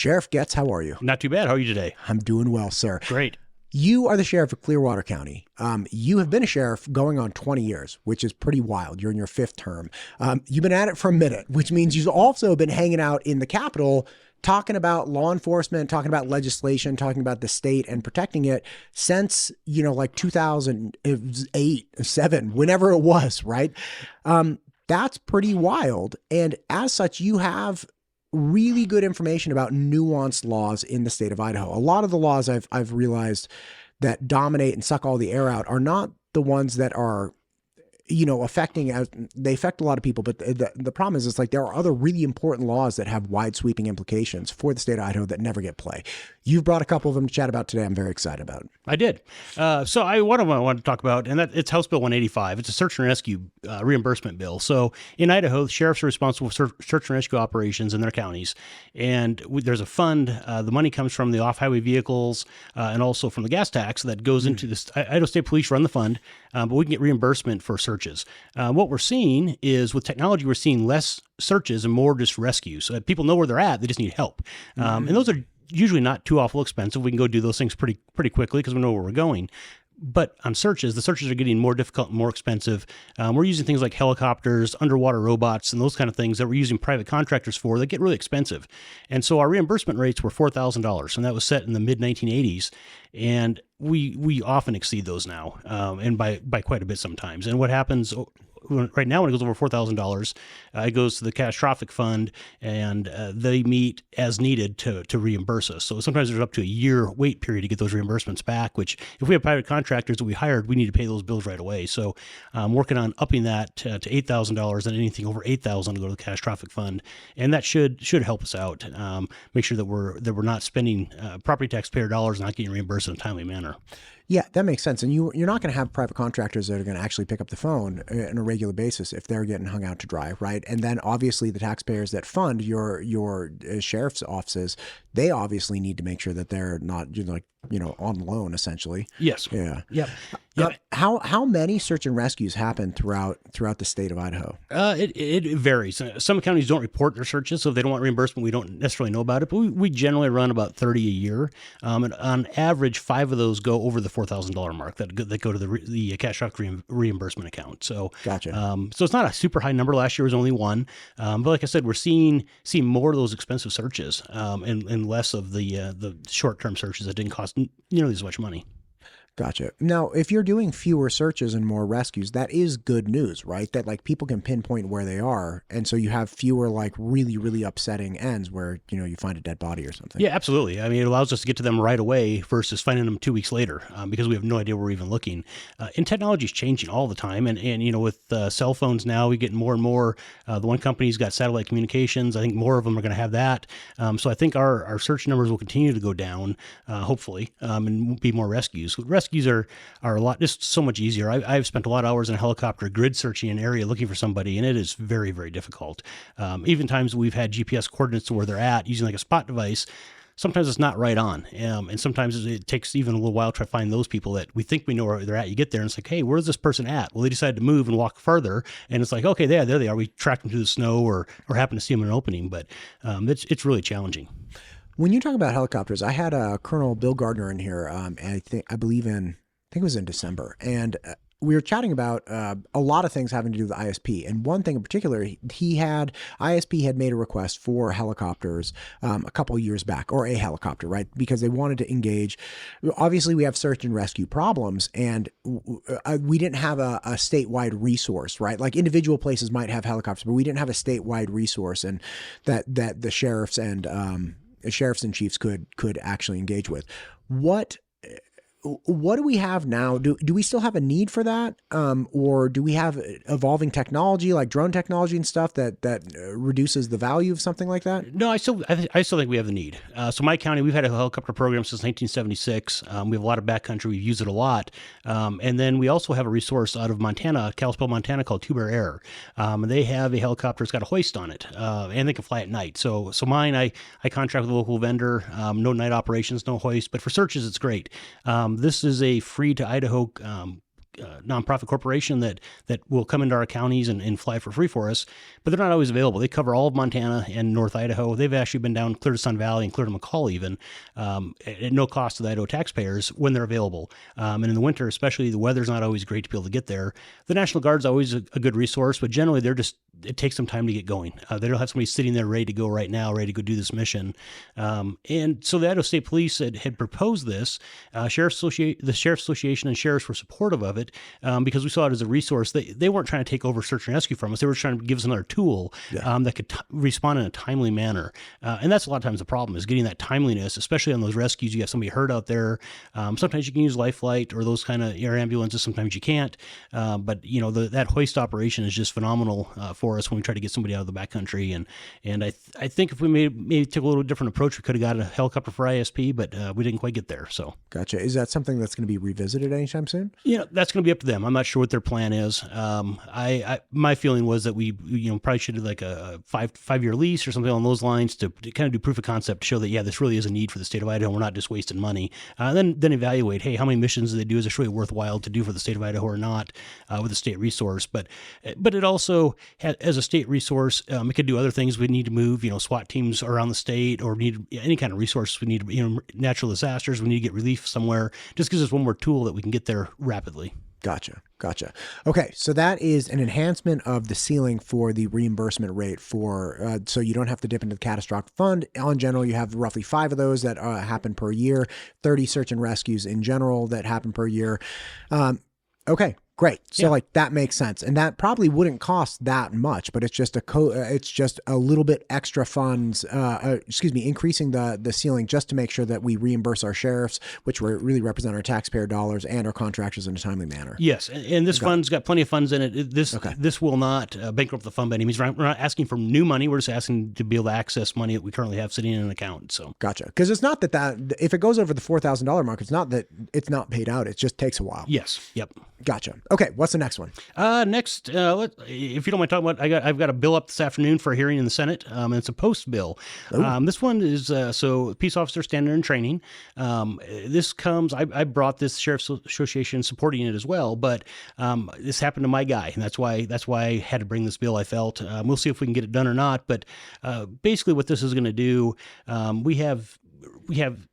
Sheriff Goetz, how are you? Not too bad. How are you today? I'm doing well, sir. Great. You are the Sheriff of Clearwater County. You have been a sheriff going on 20 years, which is pretty wild. You're in your fifth term. You've been at it for a minute, which means you've also been hanging out in the Capitol talking about law enforcement, talking about legislation, talking about the state and protecting it since, like 2008, 7, whenever it was, right? That's pretty wild. And as such, you have really good information about nuanced laws in the state of Idaho. A lot of the laws I've realized that dominate and suck all the air out are not the ones that are, they affect a lot of people. But the problem is, it's like there are other really important laws that have wide sweeping implications for the state of Idaho that never get play. You've brought a couple of them to chat about today. I'm very excited about it. I did. One of them I wanted to talk about, and it's House Bill 185. It's a search and rescue reimbursement bill. So in Idaho, the sheriffs are responsible for search and rescue operations in their counties. And there's a fund. The money comes from the off-highway vehicles and also from the gas tax that goes into this. Idaho State Police run the fund, but we can get reimbursement for searches. What we're seeing is with technology, we're seeing less searches and more just rescues. People know where they're at. They just need help. And those are usually not too awful expensive. We can go do those things pretty quickly because we know where we're going. But on searches, the searches are getting more difficult and more expensive. We're using things like helicopters, underwater robots, and those kind of things that we're using private contractors for that get really expensive. And so our reimbursement rates were $4,000, and that was set in the mid-1980s. And we often exceed those now, and by quite a bit sometimes. And what happens right now, when it goes over $4,000, it goes to the catastrophic fund, and they meet as needed to reimburse us. So sometimes there's up to a year wait period to get those reimbursements back, which if we have private contractors that we hired, we need to pay those bills right away. So I'm working on upping that to $8,000, and anything over $8,000 to go to the catastrophic fund. And that should help us out. Make sure that we're not spending property taxpayer dollars and not getting reimbursed in a timely manner. Yeah, that makes sense. And you're not going to have private contractors that are going to actually pick up the phone on a regular basis if they're getting hung out to dry, right? And then obviously the taxpayers that fund your sheriff's offices, they obviously need to make sure that they're not on loan essentially. Yes. Yeah. Yep. How many search and rescues happen throughout the state of Idaho? It varies. Some counties don't report their searches, so if they don't want reimbursement, we don't necessarily know about it. But we generally run about 30 a year, and on average, 5 of those go over the $4,000 mark that go to the catastrophic reimbursement account. So gotcha. So it's not a super high number. Last year was only 1, but like I said, we're seeing more of those expensive searches and less of the short-term searches that didn't cost nearly as much money. Gotcha. Now, if you're doing fewer searches and more rescues, that is good news, right? That like people can pinpoint where they are. And so you have fewer like really, really upsetting ends where, you find a dead body or something. Yeah, absolutely. I mean, it allows us to get to them right away versus finding them 2 weeks later because we have no idea where we're even looking. And technology is changing all the time. And with cell phones now, we get more and more. The one company's got satellite communications. I think more of them are going to have that. So I think our search numbers will continue to go down, hopefully, and be more rescues. Rescues are a lot, just so much easier. I've spent a lot of hours in a helicopter grid searching an area looking for somebody, and it is very, very difficult. Even times we've had GPS coordinates to where they're at using like a spot device. Sometimes it's not right on. And sometimes it takes even a little while to try to find those people that we think we know where they're at. You get there and it's like, hey, where's this person at? Well, they decided to move and walk further. And it's like, okay, there they are. We tracked them through the snow or happen to see them in an opening, but it's really challenging. When you talk about helicopters, I had Colonel Bill Gardner in here. I think it was in December, and we were chatting about a lot of things having to do with the ISP. And one thing in particular, ISP had made a request for helicopters a couple of years back, or a helicopter, right? Because they wanted to engage. Obviously, we have search and rescue problems, and we didn't have a statewide resource, right? Like individual places might have helicopters, but we didn't have a statewide resource, and that the sheriffs and chiefs could actually engage with. What do we have now? Do we still have a need for that? Or do we have evolving technology like drone technology and stuff that reduces the value of something like that? No, I still think we have the need. So my county, we've had a helicopter program since 1976. We have a lot of backcountry. We've used it a lot. And then we also have a resource out of Montana, Kalispell, Montana, called Two Bear Air. They have a helicopter that's got a hoist on it, and they can fly at night. So mine, I contract with a local vendor. No night operations, no hoist, but for searches, it's great. This is a free to Idaho nonprofit corporation that will come into our counties and fly for free for us, but they're not always available. They cover all of Montana and North Idaho. They've actually been down clear to Sun Valley and clear to McCall even, at no cost to the Idaho taxpayers when they're available. And in the winter, especially, the weather's not always great to be able to get there. The National Guard's always a good resource, but generally it takes some time to get going. They don't have somebody sitting there ready to go right now, ready to go do this mission. And so the Idaho State Police had proposed this. The Sheriff's Association and sheriffs were supportive of it because we saw it as a resource. They weren't trying to take over search and rescue from us. They were trying to give us another tool that could respond in a timely manner. And that's a lot of times the problem, is getting that timeliness, especially on those rescues. You have somebody hurt out there. Sometimes you can use life flight or those kind of air ambulances. Sometimes you can't. But that hoist operation is just phenomenal for us when we try to get somebody out of the backcountry. And I think if we maybe took a little different approach, we could have got a helicopter for ISP, but we didn't quite get there. So gotcha. Is that something that's going to be revisited anytime soon? That's going to be up to them. I'm not sure what their plan is. My feeling was that we probably should do like a five-year lease or something along those lines to kind of do proof of concept to show that, this really is a need for the state of Idaho. We're not just wasting money. Then evaluate, hey, how many missions do they do? Is this really worthwhile to do for the state of Idaho or not with a state resource? But it also, as a state resource, it could do other things. We need to move, SWAT teams around the state, or need any kind of resource. We need, natural disasters. We need to get relief somewhere. Just gives us one more tool that we can get there rapidly. Gotcha. Okay, so that is an enhancement of the ceiling for the reimbursement rate for, so you don't have to dip into the catastrophic fund. On general, you have roughly 5 of those that happen per year, 30 search and rescues in general that happen per year. Okay, great. So that makes sense. And that probably wouldn't cost that much, but it's just a little bit extra funds, increasing the ceiling just to make sure that we reimburse our sheriffs, which really represent our taxpayer dollars, and our contractors in a timely manner. Yes. And this fund's got plenty of funds in it. This will not bankrupt the fund by any means. We're not asking for new money. We're just asking to be able to access money that we currently have sitting in an account. So gotcha. Because it's not that if it goes over the $4,000 mark, it's not that it's not paid out. It just takes a while. Yes. Yep. Gotcha. Okay. What's the next one? Next, if you don't mind talking about, I've got a bill up this afternoon for a hearing in the Senate. And it's a post bill. This one is, so peace officer standard and training. This comes, I brought this Sheriff's Association supporting it as well, but this happened to my guy, and that's why I had to bring this bill. I felt, we'll see if we can get it done or not. But basically what this is going to do, we have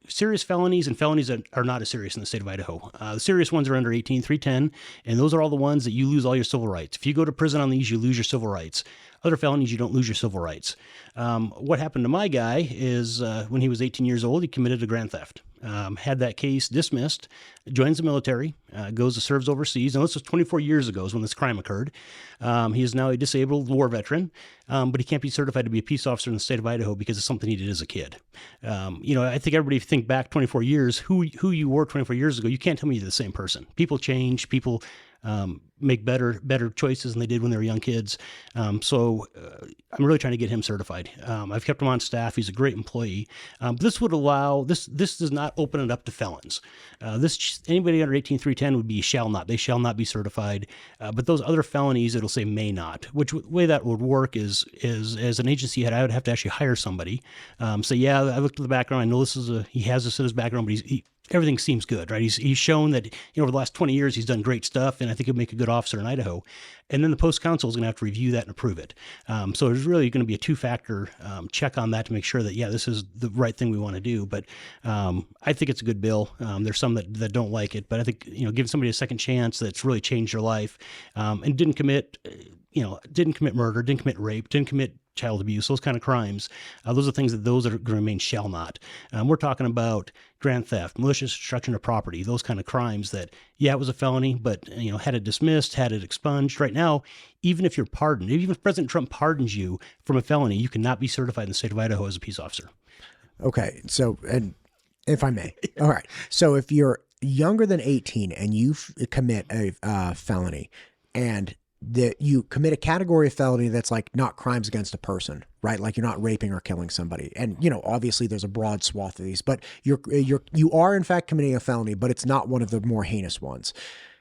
serious felonies and felonies that are not as serious in the state of Idaho. The serious ones are under 18-310, and those are all the ones that you lose all your civil rights. If you go to prison on these, you lose your civil rights. Other felonies, you don't lose your civil rights. What happened to my guy is when he was 18 years old, he committed a grand theft. Had that case dismissed, joins the military, goes to serves overseas. And this was 24 years ago is when this crime occurred. He is now a disabled war veteran, but he can't be certified to be a peace officer in the state of Idaho because it's something he did as a kid. I think everybody think back 24 years, who you were 24 years ago, you can't tell me you're the same person. People change, people make better choices than they did when they were young kids. So I'm really trying to get him certified. I've kept him on staff. He's a great employee. This would allow, this does not open it up to felons. Anybody under 18-310 would be they shall not be certified. But those other felonies, it'll say may not, which way that would work is as an agency head, I would have to actually hire somebody. I looked at the background. I know he has this in his background, but everything seems good, right? He's shown that over the last 20 years he's done great stuff, and I think he'll make a good officer in Idaho. And then the post council is going to have to review that and approve it. So there's really going to be a 2-factor check on that to make sure that this is the right thing we want to do. But I think it's a good bill. There's some that don't like it, but I think giving somebody a second chance that's really changed their life and didn't commit murder, didn't commit rape, didn't commit child abuse, those kind of crimes. Those are things that are going to remain shall not. We're talking about grand theft, malicious destruction of property, those kind of crimes that, it was a felony, but, had it dismissed, had it expunged. Right now, even if you're pardoned, even if President Trump pardons you from a felony, you cannot be certified in the state of Idaho as a peace officer. Okay. So, and if I may, all right. So if you're younger than 18 and you commit a felony and that you commit a category of felony that's like not crimes against a person, right? Like you're not raping or killing somebody. And, obviously there's a broad swath of these, but you are in fact committing a felony, but it's not one of the more heinous ones.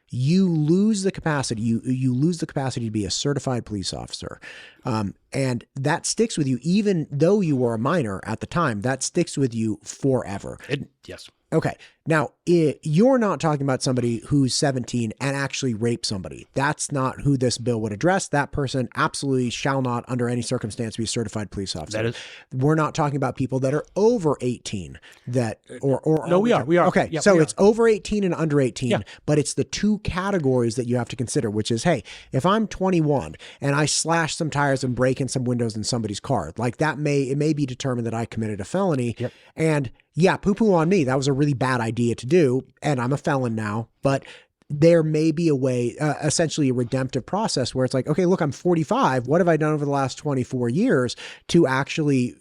You lose the capacity, you lose the capacity to be a certified police officer. And that sticks with you, even though you were a minor at the time, that sticks with you forever. Yes. Okay. Now, you're not talking about somebody who's 17 and actually raped somebody. That's not who this bill would address. That person absolutely shall not, under any circumstance, be a certified police officer. We're not talking about people that are over 18 that, or no, we are. Okay. Yep, so it's over 18 and under 18, yeah. but it's the two categories that you have to consider, which is, hey, if I'm 21 and I slash some tires and break in some windows in somebody's car, like it may be determined that I committed a felony. Yep. And yeah, poo-poo on me. That was a really bad idea to do, and I'm a felon now. But there may be a way, essentially a redemptive process where it's like, okay, look, I'm 45. What have I done over the last 24 years to actually,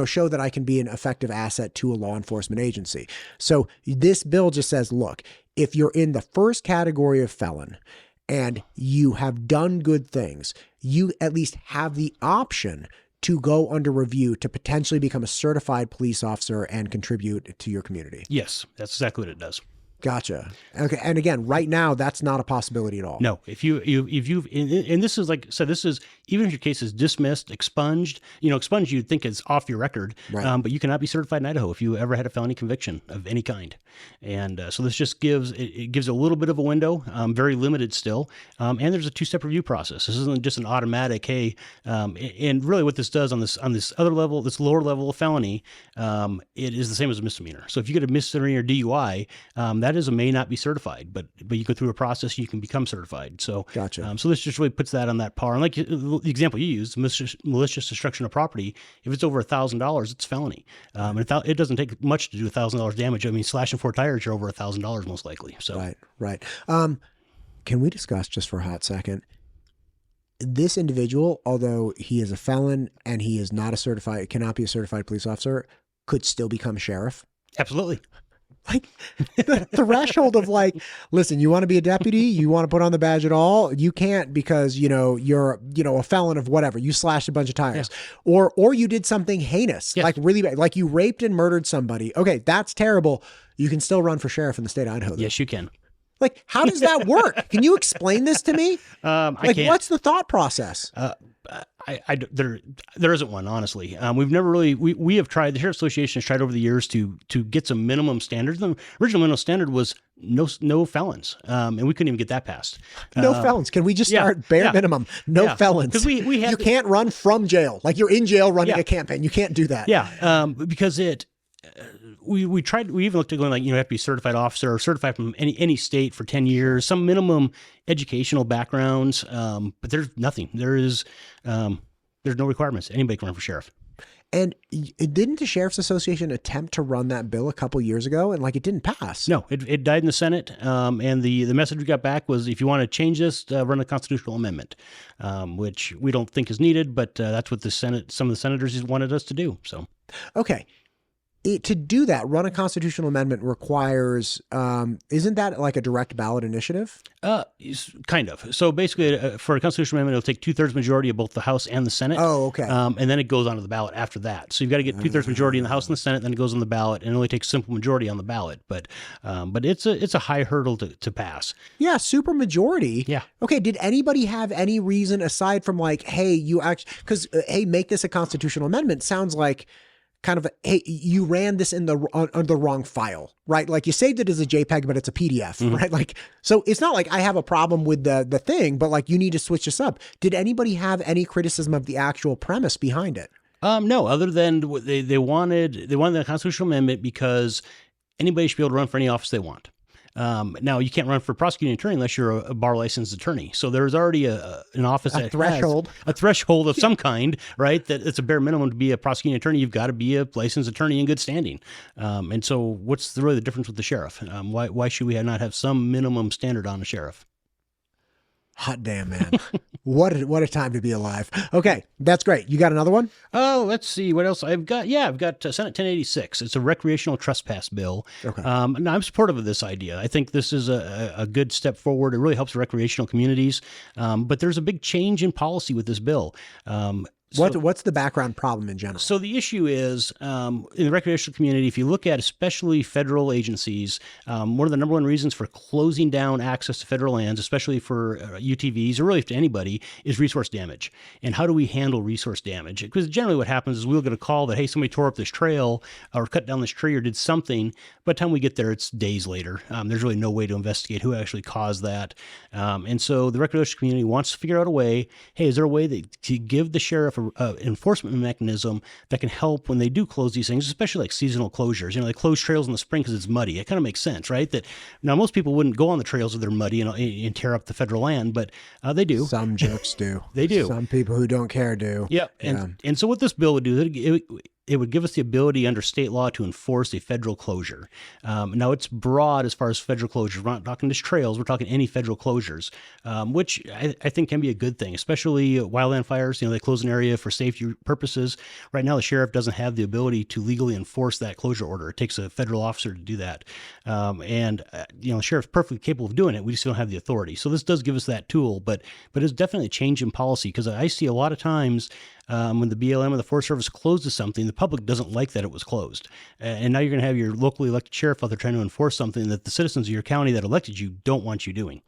show that I can be an effective asset to a law enforcement agency? So this bill just says, look, if you're in the first category of felon and you have done good things, you at least have the option to go under review to potentially become a certified police officer and contribute to your community. Yes, that's exactly what it does. Gotcha. Okay. And again, right now, that's not a possibility at all. No, if you've, and this is like, so this is, even if your case is dismissed, expunged, expunged, you'd think it's off your record, right. But you cannot be certified in Idaho if you ever had a felony conviction of any kind. And so this just gives a little bit of a window, very limited still. And there's a two-step review process. This isn't just an automatic, hey, and really what this does on this other level, this lower level of felony, it is the same as a misdemeanor. So if you get a misdemeanor DUI, that is may not be certified, but you go through a process, you can become certified. So, gotcha. So this just really puts that on that par. And like the example you used, malicious destruction of property, if it's over $1,000, it's felony. And it doesn't take much to do $1,000 damage. I mean, slashing 4 tires, you're over $1,000 most likely. So right. Can we discuss just for a hot second? This individual, although he is a felon and he is not cannot be a certified police officer, could still become a sheriff. Absolutely. Like the threshold of like, listen, you want to be a deputy, you want to put on the badge at all, you can't because you're a felon of whatever. You slashed a bunch of tires, or you did something heinous, like really bad, like you raped and murdered somebody. Okay, that's terrible. You can still run for sheriff in the state of Idaho, though. Yes, you can. Like, how does that work? Can you explain this to me? I can't. What's the thought process? There isn't one, honestly. We've never really, we have tried, the Sheriff's Association has tried over the years to get some minimum standards. The original minimum standard was no felons. And we couldn't even get that passed. No felons. Can we just start bare minimum? No felons. Because you can't run from jail. Like you're in jail running a campaign. You can't do that. Yeah. Because we tried, we even looked at going like, you have to be a certified officer or certified from any state for 10 years, some minimum educational backgrounds. But there's nothing. There's no requirements. Anybody can run for sheriff. And didn't the Sheriff's Association attempt to run that bill a couple years ago and it didn't pass? No, it died in the Senate. And the message we got back was, if you want to change this, run a constitutional amendment, which we don't think is needed, but that's what some of the senators wanted us to do. So, okay. To do that, run a constitutional amendment requires, isn't that like a direct ballot initiative? Kind of. So basically, for a constitutional amendment, it'll take 2/3 majority of both the House and the Senate. Oh, okay. And then it goes onto the ballot after that. So you've got to get 2/3 majority in the House and the Senate, then it goes on the ballot, and it only takes simple majority on the ballot. But it's a high hurdle to pass. Yeah, super majority. Yeah. Okay. Did anybody have any reason aside from like, hey, hey, make this a constitutional amendment? Sounds like kind of, hey, you ran this on the wrong file, right? Like you saved it as a JPEG, but it's a PDF, right? Like, so it's not like I have a problem with the thing, but like you need to switch this up. Did anybody have any criticism of the actual premise behind it? No, other than they wanted the constitutional amendment because anybody should be able to run for any office they want. Now you can't run for prosecuting attorney unless you're a bar licensed attorney. So there's already an office that threshold, has a threshold of some kind, right? That it's a bare minimum to be a prosecuting attorney. You've got to be a licensed attorney in good standing. And so what's really the difference with the sheriff? Why should we not have some minimum standard on a sheriff? Hot damn, man. What a time to be alive. Okay, that's great. You got another one? Oh, let's see what else I've got. Yeah, I've got Senate 1086. It's a recreational trespass bill. Okay. Now I'm supportive of this idea. I think this is a good step forward. It really helps recreational communities. But there's a big change in policy with this bill. What's the background problem in general? So the issue is in the recreational community, if you look at especially federal agencies, one of the number one reasons for closing down access to federal lands, especially for UTVs or really to anybody, is resource damage. And how do we handle resource damage? Because generally what happens is we'll get a call that, hey, somebody tore up this trail or cut down this tree or did something. By the time we get there, it's days later. There's really no way to investigate who actually caused that. And so the recreational community wants to figure out a way, hey, is there a way to give the sheriff an enforcement mechanism that can help when they do close these things, especially like seasonal closures. You know, they close trails in the spring because it's muddy. It kind of makes sense, right? That now most people wouldn't go on the trails if they're muddy and tear up the federal land, but they do. Some jerks do. They do. Some people who don't care do. Yep. And so what this bill would do, it would give us the ability under state law to enforce a federal closure. Now it's broad as far as federal closures. We're not talking just trails. We're talking any federal closures, which I think can be a good thing, especially wildland fires. You know, they close an area for safety purposes. Right now, the sheriff doesn't have the ability to legally enforce that closure order. It takes a federal officer to do that. The sheriff's perfectly capable of doing it. We just don't have the authority. So this does give us that tool, but it's definitely a change in policy because I see a lot of times when the BLM or the Forest Service closes something, the public doesn't like that it was closed. And now you're going to have your locally elected sheriff out there trying to enforce something that the citizens of your county that elected you don't want you doing.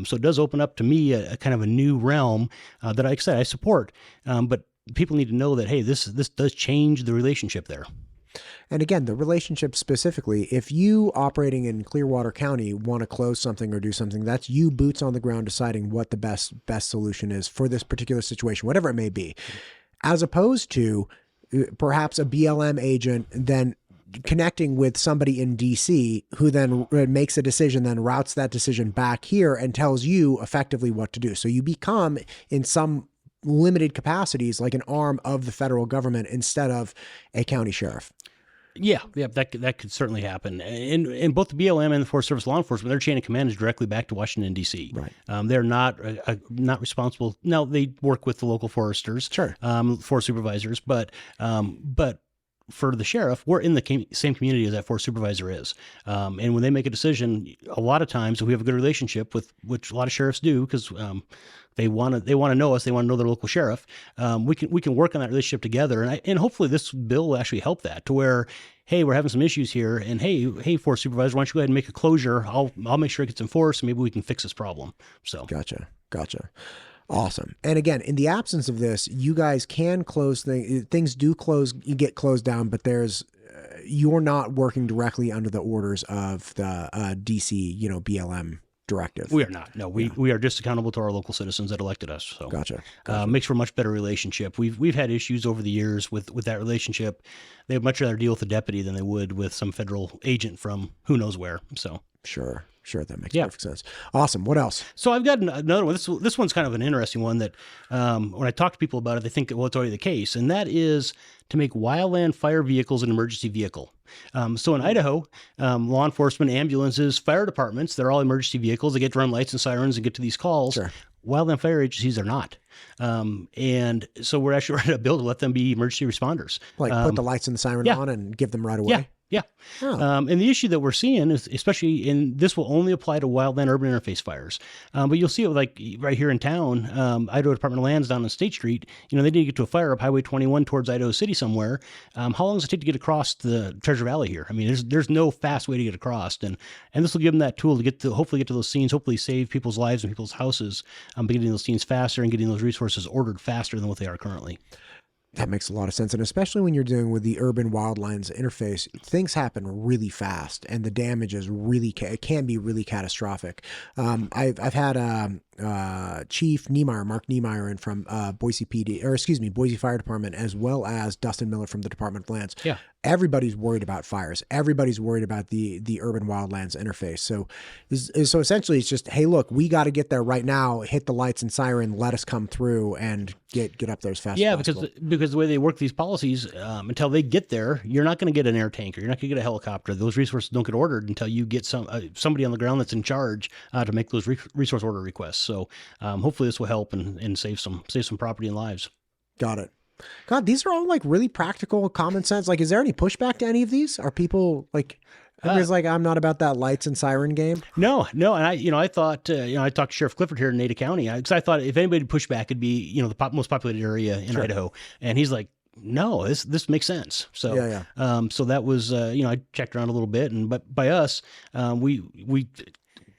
So it does open up to me a kind of a new realm that, like I said, I support. But people need to know that, hey, this does change the relationship there. And again, the relationship specifically, if you operating in Clearwater County want to close something or do something, that's you boots on the ground deciding what the best solution is for this particular situation, whatever it may be, as opposed to perhaps a BLM agent then connecting with somebody in DC who then makes a decision, then routes that decision back here and tells you effectively what to do. So you become in some limited capacities like an arm of the federal government instead of a county sheriff. Yeah, that could certainly happen. In both the BLM and the Forest Service law enforcement, their chain of command is directly back to Washington, D.C. Right. They're not responsible. Now, they work with the local foresters, sure, forest supervisors, but for the sheriff, we're in the same community as that forest supervisor is. And when they make a decision, a lot of times we have a good relationship with, which a lot of sheriffs do because they want to know us. They want to know their local sheriff. We can work on that relationship together, and hopefully this bill will actually help that to where, hey, we're having some issues here, and hey, forest supervisor, why don't you go ahead and make a closure? I'll make sure it gets enforced. And maybe we can fix this problem. So gotcha. Awesome. And again, in the absence of this, you guys can close things do close, you get closed down, but you're not working directly under the orders of the DC, BLM directive. We are not. No, we are just accountable to our local citizens that elected us. So gotcha. Makes for a much better relationship. We've had issues over the years with that relationship. They would much rather deal with a deputy than they would with some federal agent from who knows where. So Sure. That makes perfect sense. Awesome. What else? So I've got another one. This one's kind of an interesting one that when I talk to people about it, they think, well, it's already the case. And that is to make wildland fire vehicles an emergency vehicle. So in Idaho, law enforcement, ambulances, fire departments, they're all emergency vehicles. They get to run lights and sirens and get to these calls. Sure. Wildland fire agencies are not. And so we're actually writing a bill to let them be emergency responders. Like put the lights and the siren on and give them right away? Yeah. Oh. And the issue that we're seeing is, especially this will only apply to wildland urban interface fires. But you'll see it like right here in town, Idaho Department of Lands down on State Street, they need to get to a fire up Highway 21 towards Idaho City somewhere. How long does it take to get across the Treasure Valley here? I mean, there's no fast way to get across. And this will give them that tool to hopefully get to those scenes, hopefully save people's lives and people's houses, by getting those scenes faster and getting those resources ordered faster than what they are currently. That makes a lot of sense. And especially when you're dealing with the urban wildlands interface, things happen really fast and the damage is it can be really catastrophic. I've had Chief Niemeyer, Mark Niemeyer, in from Boise Fire Department, as well as Dustin Miller from the Department of Lands. Yeah. Everybody's worried about fires. Everybody's worried about the urban wildlands interface. So essentially it's just, hey, look, we got to get there right now, hit the lights and siren, let us come through and get up there as fast as possible. Because the way they work these policies, until they get there, you're not going to get an air tanker. You're not going to get a helicopter. Those resources don't get ordered until you get somebody on the ground that's in charge to make those resource order requests. So hopefully this will help and save some property and lives. Got it. God, these are all like really practical, common sense. Like, is there any pushback to any of these? Are people like... Everybody's like, I'm not about that lights and siren game. No. And I thought, I talked to Sheriff Clifford here in Ada County because I thought if anybody pushed back, it'd be, the most populated area in Idaho. And he's like, no, this makes sense. So, so that was, I checked around a little bit, but by us, we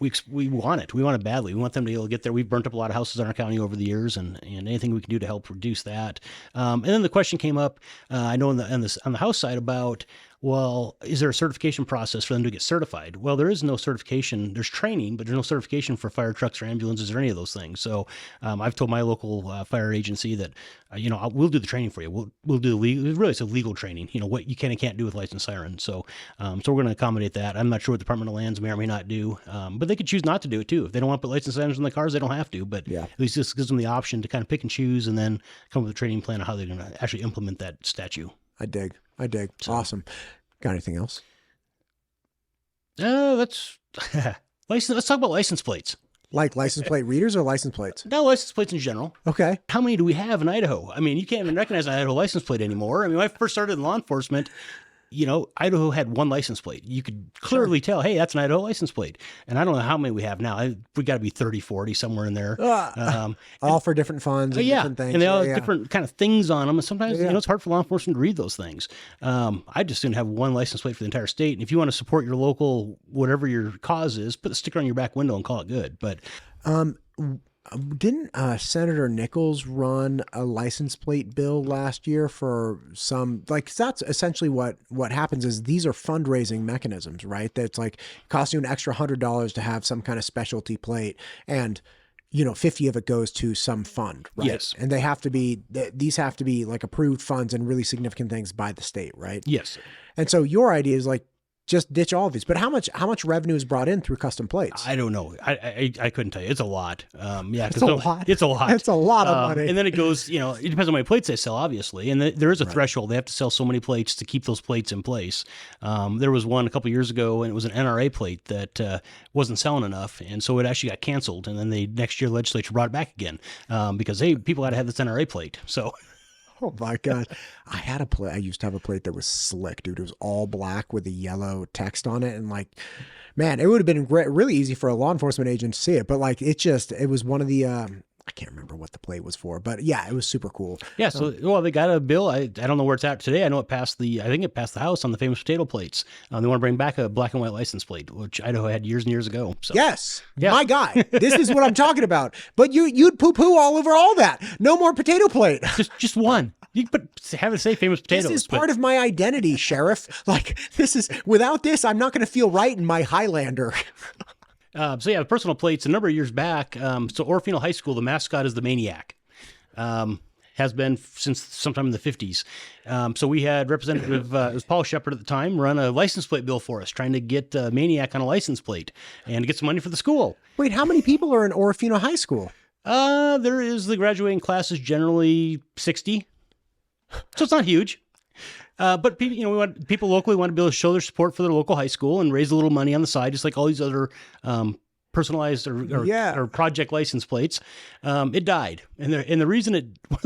want it. We want it badly. We want them to be able to get there. We've burnt up a lot of houses in our county over the years, and anything we can do to help reduce that. And then the question came up, I know on the House side about, well, is there a certification process for them to get certified? Well, there is no certification. There's training, but there's no certification for fire trucks or ambulances or any of those things. So I've told my local fire agency that, we'll do the training for you. We'll do it's a legal training, what you can and can't do with lights and sirens. So we're going to accommodate that. I'm not sure what the Department of Lands may or may not do, but they could choose not to do it too. If they don't want to put lights and sirens on the cars, they don't have to, but at least this gives them the option to kind of pick and choose and then come up with a training plan on how they're going to actually implement that statute. I dig. So, awesome. Got anything else? Let's talk about license plates. Like license plate readers or license plates? No, license plates in general. Okay. How many do we have in Idaho? I mean, you can't even recognize an Idaho license plate anymore. I mean, when I first started in law enforcement, Idaho had one license plate. You could clearly tell, hey, that's an Idaho license plate. And I don't know how many we have now. We got to be 30, 40, somewhere in there. All for different funds and different things. And they all have different kind of things on them. And sometimes, it's hard for law enforcement to read those things. I just didn't have one license plate for the entire state. And if you want to support your local, whatever your cause is, put the sticker on your back window and call it good. But didn't Senator Nichols run a license plate bill last year for some, that's essentially what happens is these are fundraising mechanisms, right? That's like costs you an extra $100 to have some kind of specialty plate, and 50 of it goes to some fund, right? Yes. And these have to be like approved funds and really significant things by the state, right? Yes. And so your idea is like, just ditch all of these. But how much revenue is brought in through custom plates? I don't know. I couldn't tell you. It's a lot. It's a lot. It's a lot. It's a lot of money. And then it goes, it depends on how many plates they sell, obviously. And there is a threshold. They have to sell so many plates to keep those plates in place. There was one a couple years ago, and it was an NRA plate that wasn't selling enough. And so it actually got canceled. And then next year, legislature brought it back again because, hey, people got to have this NRA plate. So... Oh my God. I used to have a plate that was slick, dude. It was all black with a yellow text on it. And man, it would have been really easy for a law enforcement agent to see it. But it was one of the, I can't remember what the plate was for, but yeah, it was super cool. Yeah. So, they got a bill. I don't know where it's at today. I know I think it passed the House on the famous potato plates. They want to bring back a black and white license plate, which Idaho had years and years ago. So. Yes. Yeah. My guy, this is what I'm talking about. But you'd poo-poo all over all that. No more potato plate. Just one. You can have it say famous potatoes. This is part of my identity, Sheriff. Without this, I'm not going to feel right in my Highlander. The personal plates, a number of years back, Orfino High School, the mascot is the Maniac. Has been since sometime in the 50s. So we had Representative, it was Paul Shepard at the time, run a license plate bill for us, trying to get Maniac on a license plate and to get some money for the school. Wait, how many people are in Orfino High School? There is the graduating class is generally 60. So it's not huge. But people locally want to be able to show their support for their local high school and raise a little money on the side, just like all these other personalized or project license plates. It died, and one of the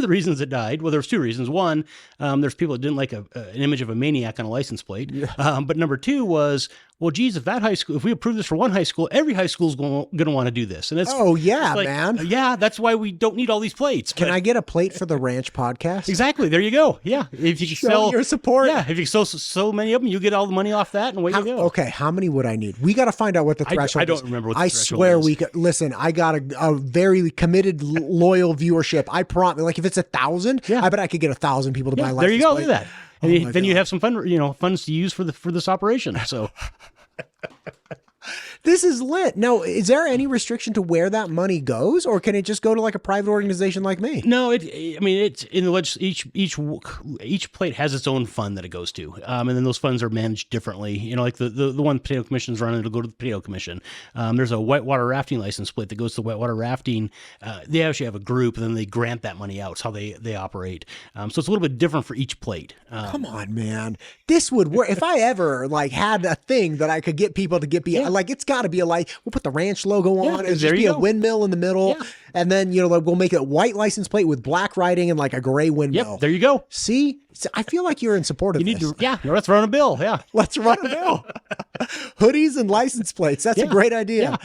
reasons it died. Well, there was two reasons. One, there's people that didn't like an image of a maniac on a license plate. Yeah. But number two was, well, geez, if we approve this for one high school, every high school is going to want to do this. And it's man. Yeah, that's why we don't need all these plates. Can I get a plate for the Ranch podcast? Exactly. There you go. Yeah. If you can sell your support. Yeah. If you sell so many of them, you get all the money off that, and away you go. Okay. How many would I need? We got to find out what the threshold is. I don't remember what the threshold is. I swear we could. Listen, I got a very committed, loyal viewership. I promise. Like if it's 1,000, I bet I could get 1,000 people to buy license There you go. plate. Look at that. And then you have some funds to use for this operation. So. This is lit. Now, is there any restriction to where that money goes, or can it just go to like a private organization like me? No, it's in the each plate has its own fund that it goes to, and then those funds are managed differently. Like the one Potato Commission's running, it'll go to the Potato Commission. There's a whitewater rafting license plate that goes to whitewater rafting. They actually have a group, and then they grant that money out. It's how they operate. So it's a little bit different for each plate. Come on, man, this would work. If I ever had a thing that I could get people to get behind, got to be a light. We'll put the ranch logo on. It'll just there be you a go. windmill in the middle. Yeah. And then, like, we'll make it white license plate with black writing and like a gray windmill. Yep, there you go. See, I feel like you're in support of this. Let's run a bill. Yeah. Let's run a bill. Hoodies and license plates. That's a great idea. Yeah.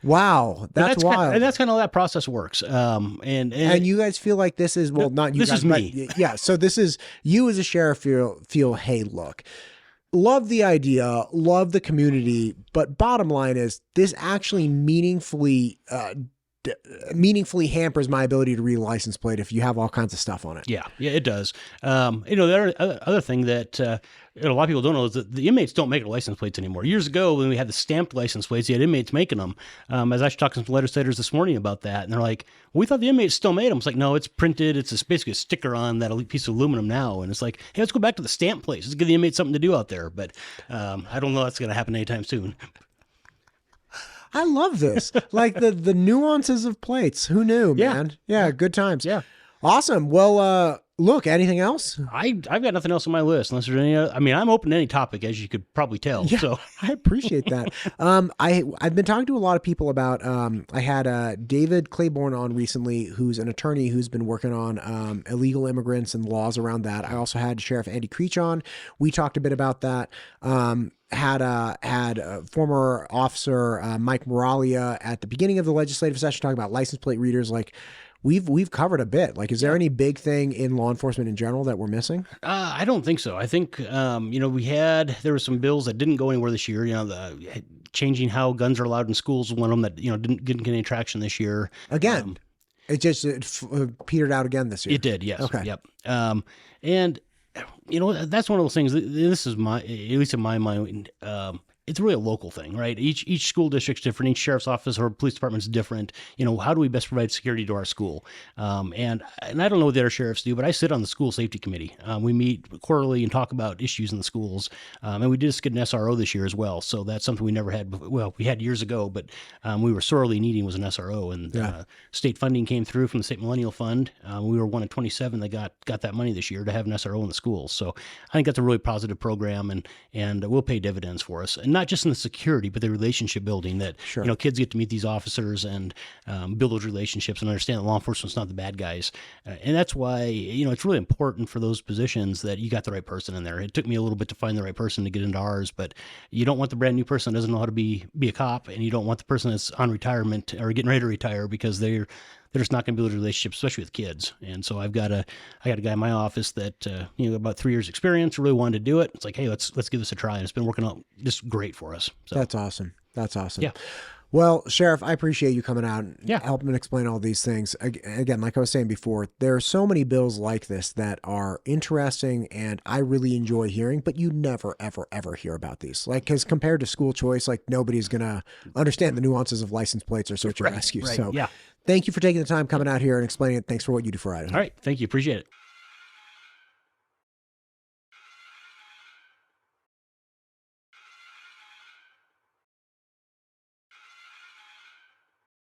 Wow, that's wild. And that's kind of how that process works. And you guys feel like this is, well, not you this guys, is me. but yeah. So this is you as a sheriff feel, hey, look, love the idea, love the community, but bottom line is this actually meaningfully hampers my ability to read a license plate if you have all kinds of stuff on it. Yeah, it does. The other thing that a lot of people don't know is that the inmates don't make license plates anymore. Years ago, when we had the stamped license plates, you had inmates making them. I was actually talking to some legislators this morning about that, and they're like, well, we thought the inmates still made them. It's like, no, it's printed. It's basically a sticker on that piece of aluminum now. And it's like, hey, let's go back to the stamp plates. Let's give the inmates something to do out there. But I don't know that's going to happen anytime soon. I love this. Like the nuances of plates. Who knew, man? Yeah, good times. Yeah. Awesome. Well, look, anything else? I've got nothing else on my list unless there's any other. I mean, I'm open to any topic, as you could probably tell. Yeah, so I appreciate that. I've been talking to a lot of people about, I had David Claiborne on recently, who's an attorney who's been working on illegal immigrants and laws around that. I also had Sheriff Andy Creech on. We talked a bit about that. Had former officer Mike Moralia at the beginning of the legislative session talking about license plate readers. Like, we've covered a bit. Like, is there any big thing in law enforcement in general that we're missing? I don't think so. I think there were some bills that didn't go anywhere this year. Changing how guns are allowed in schools was one of them that didn't get any traction this year. Again, it petered out again this year. It did, yes. Okay. Yep. And that's one of those things. This is at least in my mind. It's really a local thing, right? Each school district's different. Each sheriff's office or police department's different. How do we best provide security to our school? And I don't know what the other sheriffs do, but I sit on the school safety committee. We meet quarterly and talk about issues in the schools. And we did get an SRO this year as well. So that's something we never had. Well, we had years ago, but we were sorely needing was an SRO. And state funding came through from the State Millennial Fund. We were one of 27 that got that money this year to have an SRO in the schools. So I think that's a really positive program and will pay dividends for us. And not just in the security, but the relationship building that, kids get to meet these officers and build those relationships and understand that law enforcement's not the bad guys. And that's why, it's really important for those positions that you got the right person in there. It took me a little bit to find the right person to get into ours, but you don't want the brand new person that doesn't know how to be a cop, and you don't want the person that's on retirement or getting ready to retire because they're just not going to build a relationship, especially with kids. And so I got a guy in my office that, about 3 years experience, really wanted to do it. It's like, hey, let's give this a try. And it's been working out just great for us. So. That's awesome. Yeah. Well, Sheriff, I appreciate you coming out and helping and explain all these things. Again, like I was saying before, there are so many bills like this that are interesting and I really enjoy hearing, but you never, ever, ever hear about these. Like, because compared to school choice, like nobody's going to understand the nuances of license plates or search and rescue. Right. So thank you for taking the time coming out here and explaining it. Thanks for what you do for Idaho. All right. Thank you. Appreciate it.